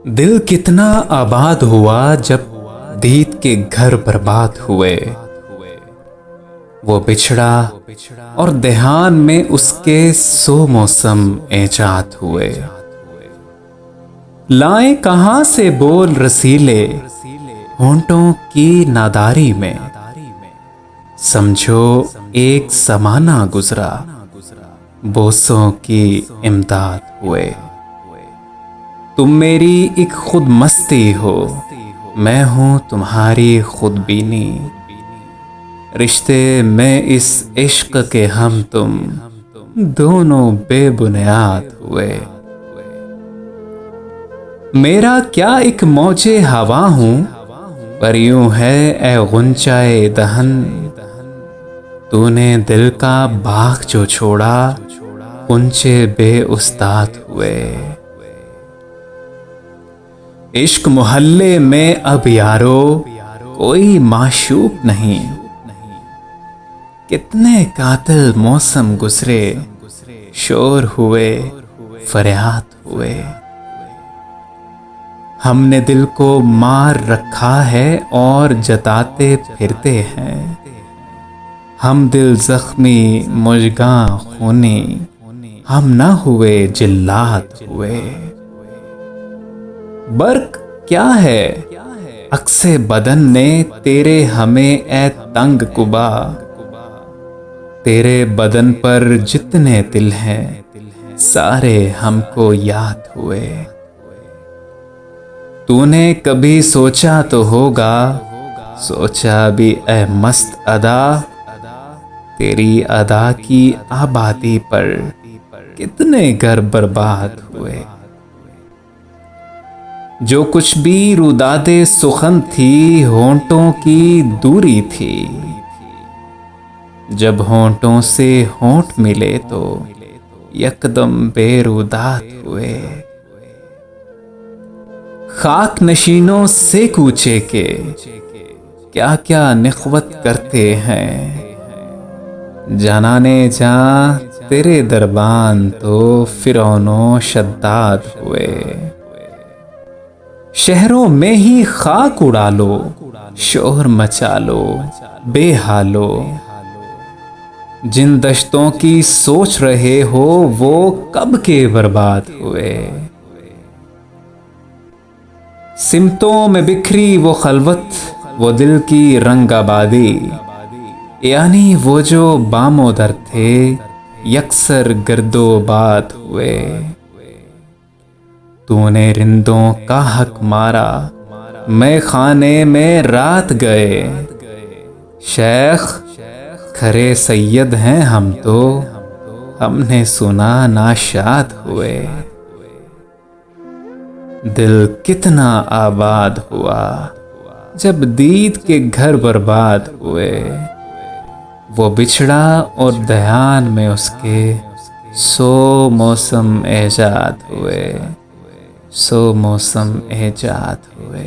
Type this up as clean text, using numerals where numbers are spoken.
दिल कितना आबाद हुआ जब दीद के घर बर्बाद हुए। वो बिछड़ा और देहान में उसके सो मौसम ऐजाद हुए। लाए कहां से बोल रसीले होंठों की नादारी में, समझो एक समाना गुजरा बोसों की इमदाद हुए। तुम मेरी एक खुद मस्ती हो, मैं हूं तुम्हारी खुदबीनी। रिश्ते में इस इश्क के हम तुम दोनों बेबुनियाद हुए। मेरा क्या एक मौजे हवा हूं, पर यूं है ए गुंचाए दहन। तूने दिल का बाग जो छोड़ा, गुंचे बे उस्ताद हुए। इश्क मोहल्ले में अब यारो कोई माशूक नहीं। कितने कातिल मौसम गुजरे, शोर हुए फरियाद हुए। हमने दिल को मार रखा है और जताते फिरते हैं। हम दिल जख्मी मुजगां खूनी, हम ना हुए जिल्लात हुए। बर्क क्या है अक्से बदन ने तेरे हमें ए तंग कुबा। तेरे बदन पर जितने तिल हैं सारे हमको याद हुए। तूने कभी सोचा तो होगा, सोचा भी ए मस्त अदा। तेरी अदा की आबादी पर कितने घर बर्बाद हुए। जो कुछ भी रुदादे सुखन थी, होंठों की दूरी थी। जब होंठों से होंठ मिले तो यकदम बेरुदात हुए। खाक नशीनों से कूचे के क्या क्या निख्वत करते हैं। जानाने जा तेरे दरबान तो फिरौनो शद्दाद हुए। शहरों में ही खाक उड़ा लो, शोर मचा लो बेहालो। जिन दश्तों की सोच रहे हो वो कब के बर्बाद हुए। सिमतों में बिखरी वो खलवत, वो दिल की रंगाबादी। यानी वो जो बामोदर थे यकसर गर्दोबाद हुए। तूने रिंदों का हक मारा, मैं खाने में रात गए। शेख खरे सैयद हैं हम तो, हमने सुना नाशाद हुए। दिल कितना आबाद हुआ जब दीद के घर बर्बाद हुए। वो बिछड़ा और दयान में उसके सो मौसम ऐजाद हुए। सो मौसम ऐजाद हुए।